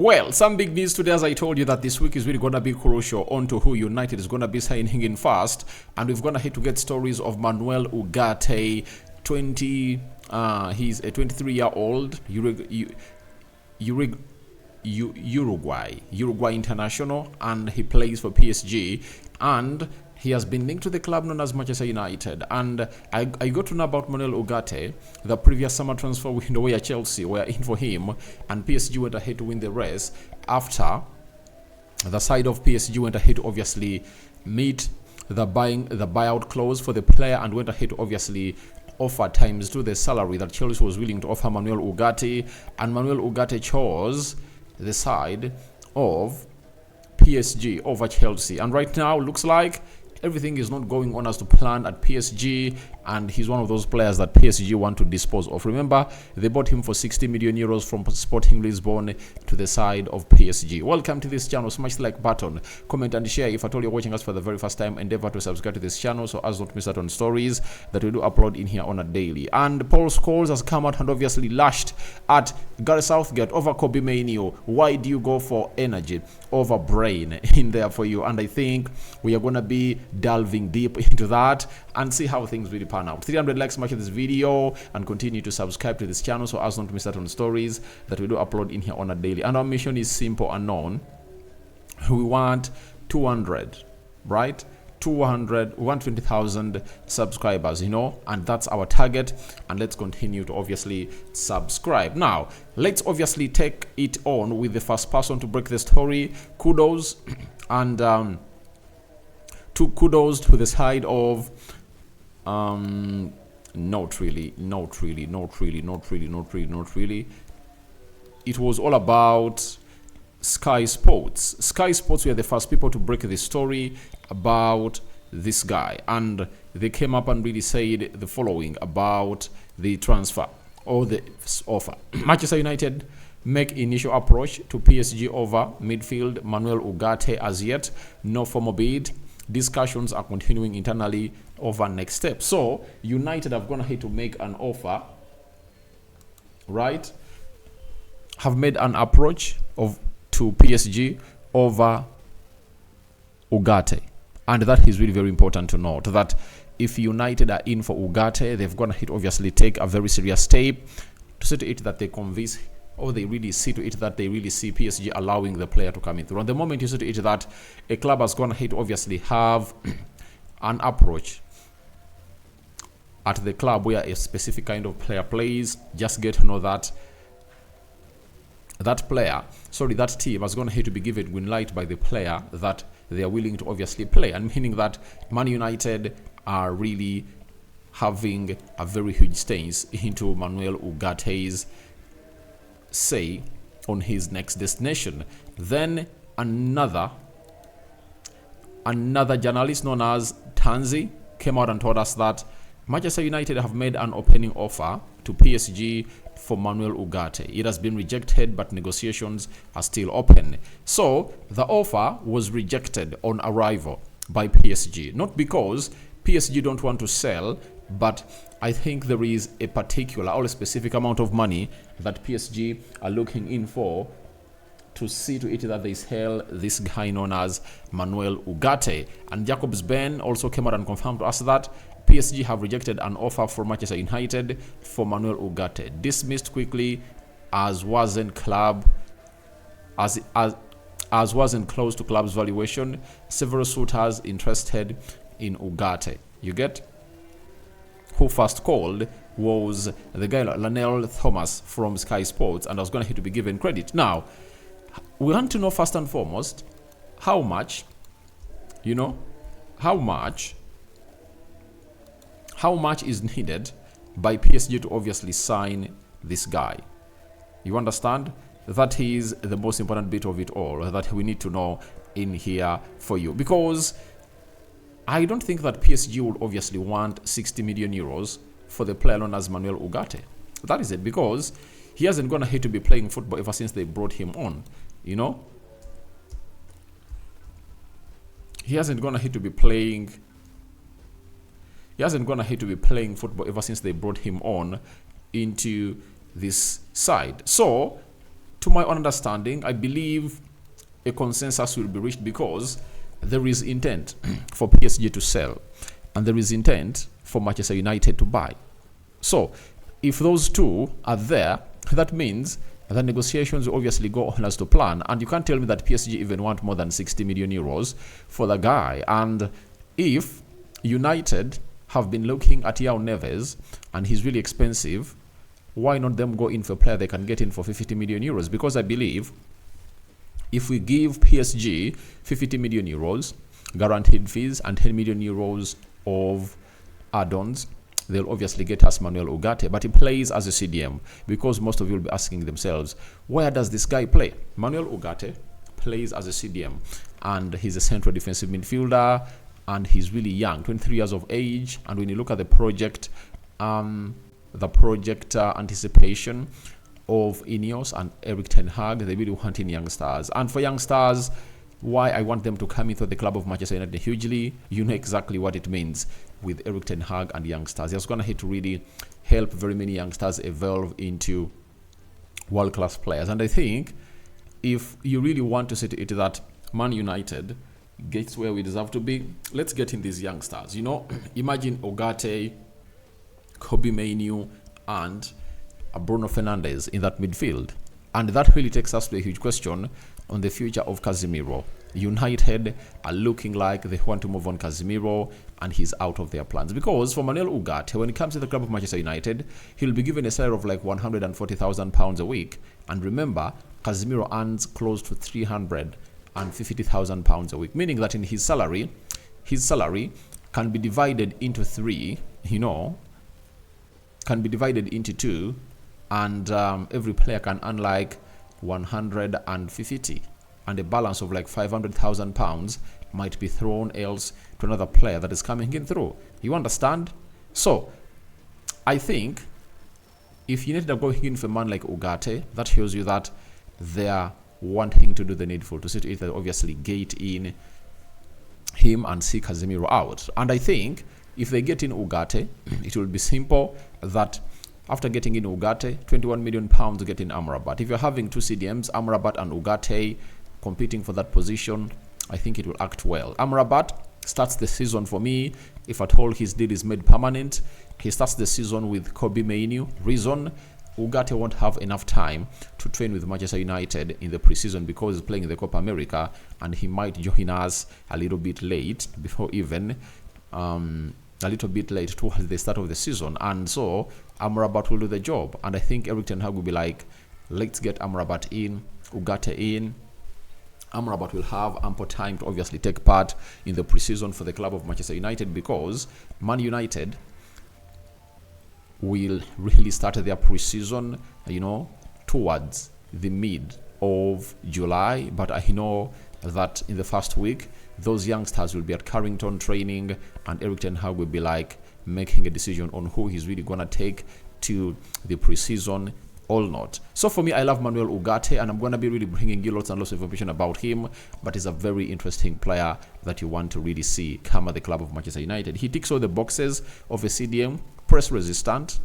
Well, some big news today, as I told you, that this week is really going to be crucial onto who United is going to be signing in first. And we're going to hit to get stories of Manuel Ugarte, he's a 23-year-old Uruguay international, and he plays for PSG. And he has been linked to the club known as Manchester United. And I got to know about Manuel Ugarte, the previous summer transfer window where Chelsea were in for him, and PSG went ahead to win the race after the side of PSG went ahead to obviously meet the buyout clause for the player and went ahead to obviously offer times to the salary that Chelsea was willing to offer Manuel Ugarte, and Manuel Ugarte chose the side of PSG over Chelsea. And right now looks like everything is not going on as to plan at PSG, and he's one of those players that PSG want to dispose of. Remember, they bought him for 60 million euros from Sporting Lisbon to the side of PSG. Welcome to this channel. Smash the like button, comment and share. If at all you're watching us for the very first time, endeavor to subscribe to this channel so as not to miss out on stories that we do upload in here on a daily. And Paul Scholes has come out and obviously lashed at Southgate over Kobbie Mainoo. Why do you go for energy over brain in there for you? And I think we are going to be delving deep into that and see how things really pan out. 300 likes, smash this video, and continue to subscribe to this channel so as not to miss out on stories that we do upload in here on a daily. And our mission is simple and known. We want 200, right? 120,000 subscribers, and that's our target. And let's continue to obviously subscribe. Now let's obviously take it on with the first person to break the story. Kudos and kudos to the side of not really. It was all about Sky Sports. Sky Sports were the first people to break the story about this guy, and they came up and really said the following about the transfer or the offer. Manchester United make initial approach to PSG over midfield Manuel Ugarte. As yet, no formal bid. Discussions are continuing internally over next steps. So United have gone ahead to make an offer, right? Have made an approach to PSG over Urgate. And that is really very important to note, that if United are in for Urgate, they've gone ahead to obviously take a very serious step to see to it that they convince, or they really see to it that they really see PSG allowing the player to come in through. And the moment you see to it that a club has gone ahead to obviously have an approach at the club where a specific kind of player plays, just get to know that that team has gone ahead to be given green light by the player that they are willing to obviously play, and meaning that Man United are really having a very huge stance into Manuel Ugarte's say on his next destination. Then another journalist known as Tanzi came out and told us that Manchester United have made an opening offer to PSG for Manuel Ugarte. It has been rejected, but negotiations are still open. So the offer was rejected on arrival by PSG, not because PSG don't want to sell, but I think there is a particular or a specific amount of money that PSG are looking in for to see to it that they sell this guy known as Manuel Ugarte. And Jacobs Ben also came out and confirmed to us that PSG have rejected an offer from Manchester United for Manuel Ugarte, dismissed quickly as wasn't close to club's valuation. Several suitors interested in Ugarte. You get? Who first called was the guy Lionel Thomas from Sky Sports, and I was going to be given credit. Now, we want to know first and foremost how much is needed by PSG to obviously sign this guy. You understand? That is the most important bit of it all that we need to know in here for you, because I don't think that PSG would obviously want 60 million euros for the player known as Manuel Ugarte. That is it, because he hasn't gone ahead to be playing football ever since they brought him on. He hasn't gone ahead to be playing football ever since they brought him on into this side. So to my understanding, I believe a consensus will be reached because there is intent for PSG to sell and there is intent for Manchester United to buy. So if those two are there, that means the negotiations will obviously go on as to plan. And you can't tell me that PSG even want more than 60 million euros for the guy. And if United have been looking at Yao Neves and he's really expensive, why not them go in for a player they can get in for 50 million euros? Because I believe if we give PSG 50 million euros, guaranteed fees, and 10 million euros of add-ons, they'll obviously get us Manuel Ugarte, but he plays as a CDM, because most of you will be asking themselves, where does this guy play? Manuel Ugarte plays as a CDM, and he's a central defensive midfielder, and he's really young, 23 years of age. And when you look at the project anticipation of Ineos and Eric Ten Hag, they really want in young stars. And for young stars, why I want them to come into the club of Manchester United hugely, you know exactly what it means with Eric Ten Hag and young stars. He's going to really help very many youngsters evolve into world-class players. And I think if you really want to see it that Man United gets where we deserve to be, let's get in these youngsters. You know, imagine Ugarte, Kobbie Mainoo, and Bruno Fernandes in that midfield. And that really takes us to a huge question on the future of Casemiro. United are looking like they want to move on Casemiro, and he's out of their plans. Because for Manuel Ugarte, when it comes to the club of Manchester United, he'll be given a salary of like £140,000 a week. And remember, Casemiro earns close to £350,000 a week, meaning that in his salary can be divided into three, can be divided into two, and every player can earn like 150, and a balance of like £500,000 might be thrown else to another player that is coming in through. You understand? So I think if United are going in for a man like Ugarte, that shows you that they are wanting to do the needful to see to it that obviously gate in him and see Casemiro out. And I think if they get in Ugarte, it will be simple that after getting in Ugarte, £21 million to get in Amrabat. If you're having two CDMs, Amrabat and Ugarte, competing for that position, I think it will act well. Amrabat starts the season for me, if at all his deal is made permanent, he starts the season with Kobbie Mainoo. Reason, Ugarte won't have enough time to train with Manchester United in the preseason because he's playing in the Copa America, and he might join us a little bit late towards the start of the season. And so Amrabat will do the job. And I think Eric Ten Hag will be like, let's get Amrabat in, Ugarte in. Amrabat will have ample time to obviously take part in the preseason for the club of Manchester United, because Man United will really start their preseason, towards the mid of July. But I know that in the first week, those youngsters will be at Carrington training, and Eric Ten Hag will be like making a decision on who he's really going to take to the preseason or not. So for me, I love Manuel Ugarte, and I'm going to be really bringing you lots and lots of information about him, but he's a very interesting player that you want to really see come at the club of Manchester United. He ticks all the boxes of a CDM, press resistant,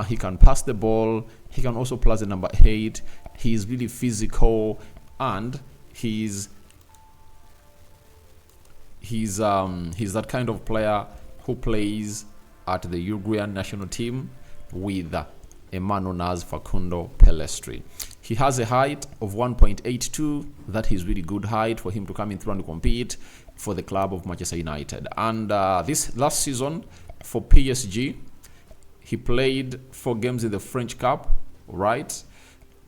he can pass the ball, he can also play the number 8, he's really physical, and he's that kind of player who plays at the Uruguayan national team with a man known as Facundo Pelestri. He has a height of 1.82. That is really good height for him to come in through and compete for the club of Manchester United. And this last season for PSG, he played 4 games in the French Cup, right?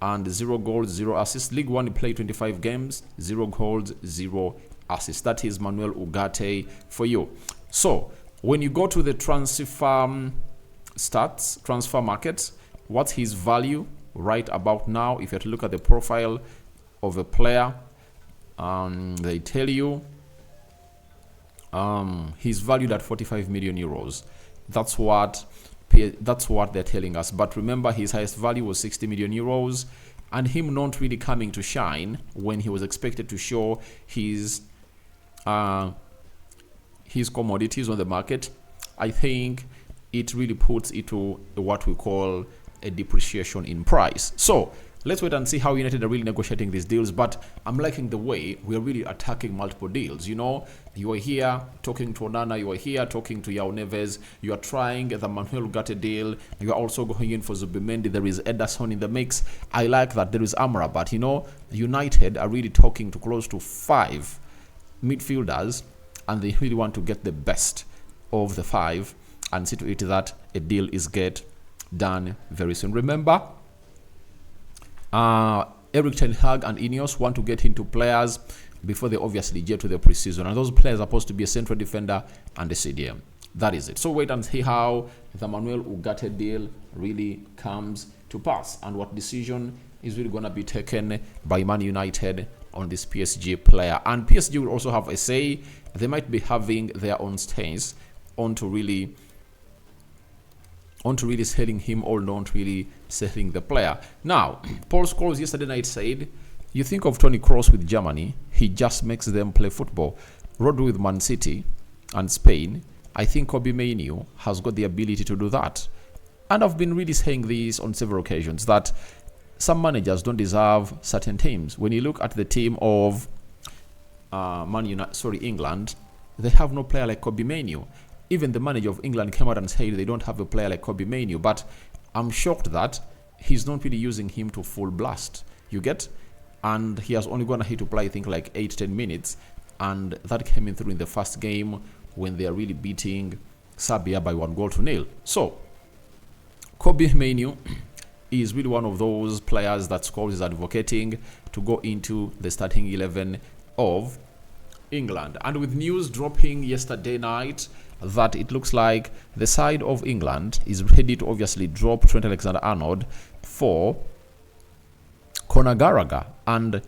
And 0 goals, 0 assists. League One, he played 25 games, 0 goals, 0 assists. That is Manuel Ugarte for you. So when you go to the transfer market, what's his value right about now? If you have to look at the profile of a player, they tell you he's valued at 45 million euros. That's what they're telling us. But remember, his highest value was 60 million euros, and him not really coming to shine when he was expected to show his commodities on the market. I think it really puts it to what we call a depreciation in price. So let's wait and see how United are really negotiating these deals. But I'm liking the way we're really attacking multiple deals. You know, you are here talking to Onana, you are here talking to Yao Neves, you are trying the Manuel Ugarte deal, you are also going in for Zubimendi, there is Ederson in the mix. I like that. There is Amrabat. You know, United are really talking to close to 5 midfielders, and they really want to get the best of the 5 and see to it that a deal is get done very soon. Remember, Eric Ten Hag and Ineos want to get into players before they obviously get to the preseason, and those players are supposed to be a central defender and a CDM. That is it. So wait and see how the Manuel Ugarte deal really comes to pass and what decision is really going to be taken by Man United on this PSG player. And PSG will also have a say. They might be having their own stance onto really selling him or not really selling the player. Now, Paul Scholes yesterday night said, you think of Toni Kroos with Germany, he just makes them play football. Rodri with Man City and Spain, I think Kobbie Mainoo has got the ability to do that. And I've been really saying this on several occasions, that some managers don't deserve certain teams. When you look at the team of England, they have no player like Kobbie Mainoo. Even the manager of England came out and said they don't have a player like Kobbie Mainoo, but I'm shocked that he's not really using him to full blast. You get? And he has only gone ahead to play, I think, like 8-10 minutes, and that came in through in the first game when they are really beating Serbia by 1-0. So, Kobbie Mainoo is really one of those players that Scholes is advocating to go into the starting 11 of England. And with news dropping yesterday night that it looks like the side of England is ready to obviously drop Trent Alexander-Arnold for Conor Gallagher. And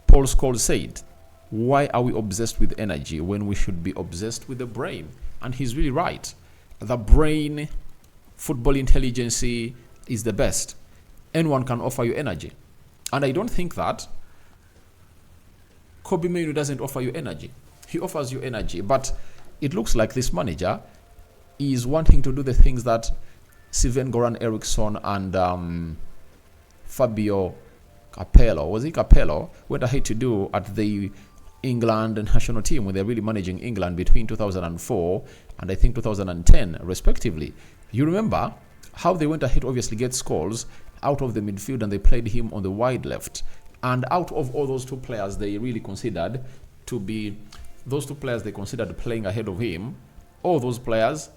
Paul Scholes said, why are we obsessed with energy when we should be obsessed with the brain? And he's really right. The brain, football intelligence is the best. Anyone can offer you energy. And I don't think that Kobbie Mainoo doesn't offer you energy. He offers you energy, but it looks like this manager is wanting to do the things that Sven Goran Eriksson and Fabio Capello went ahead to do at the England national team when they're really managing England between 2004 and I think 2010 respectively. You remember how they went ahead to obviously get Scholes out of the midfield and they played him on the wide left. And out of all those 2 players they really considered to be those 2 players they considered playing ahead of him, all those players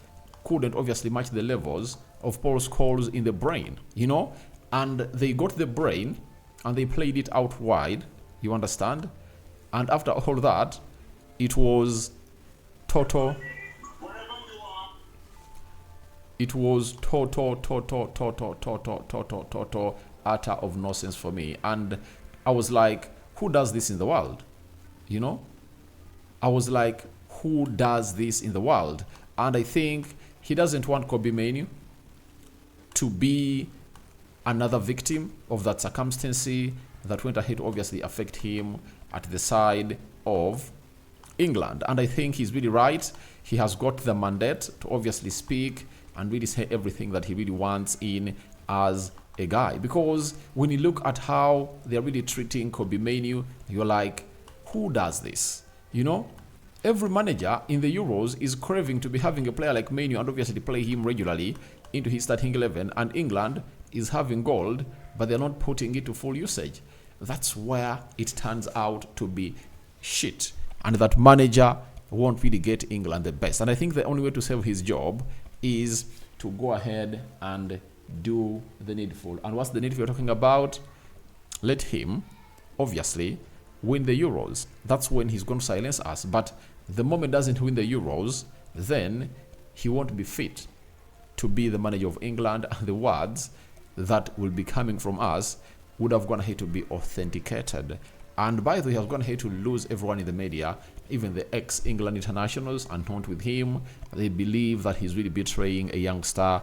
couldn't obviously match the levels of Paul Scholes in the brain, you know? And they got the brain and they played it out wide, you understand? And after all that, it was total utter of nonsense for me. And I was like, who does this in the world? You know? I was like, who does this in the world? And I think he doesn't want Kobbie Mainoo to be another victim of that circumstance that went ahead to obviously affect him at the side of England. And I think he's really right. He has got the mandate to obviously speak and really say everything that he really wants in as a guy. Because when you look at how they're really treating Kobbie Mainoo, you're like, who does this? You know, every manager in the Euros is craving to be having a player like Mainoo and obviously play him regularly into his starting 11. And England is having gold, but they're not putting it to full usage. That's where it turns out to be shit. And that manager won't really get England the best. And I think the only way to save his job is to go ahead and do the needful. And what's the needful you're talking about? Let him, obviously, win the Euros. That's when he's going to silence us. But the moment doesn't win the Euros, then he won't be fit to be the manager of England. And the words that will be coming from us would have gone ahead to be authenticated. And by the way, he has gone ahead to lose everyone in the media, even the ex-England internationals, and not with him. They believe that he's really betraying a young star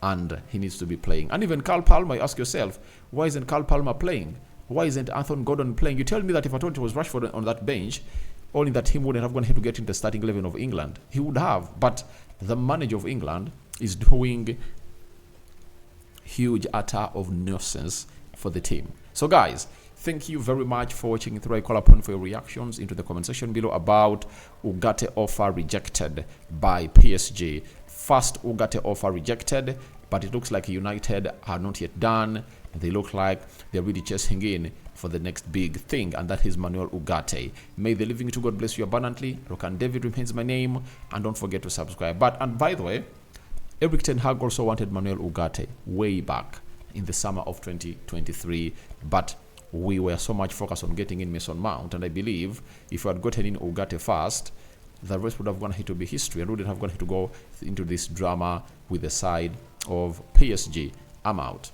and he needs to be playing. And even Carl Palmer, you ask yourself, why isn't Carl Palmer playing? Why isn't Anthony Gordon playing? You tell me that if I told you it was Rashford on that bench, only that team wouldn't have gone ahead to get in the starting 11 of England. He would have, but the manager of England is doing huge utter of nonsense for the team. So guys, thank you very much for watching through. I call upon for your reactions into the comment section below about Ugarte offer rejected by PSG. First Ugarte offer rejected, but it looks like United are not yet done. They look like they're really chasing in for the next big thing, and that is Manuel Ugarte. May the living to God bless you abundantly. Rokan David remains my name, and don't forget to subscribe. And by the way, Erik ten Hag also wanted Manuel Ugarte way back in the summer of 2023, but we were so much focused on getting in Mason Mount, and I believe if we had gotten in Ugarte first, the rest would have gone here to be history, and we would have gone here to go into this drama with the side of PSG. I'm out.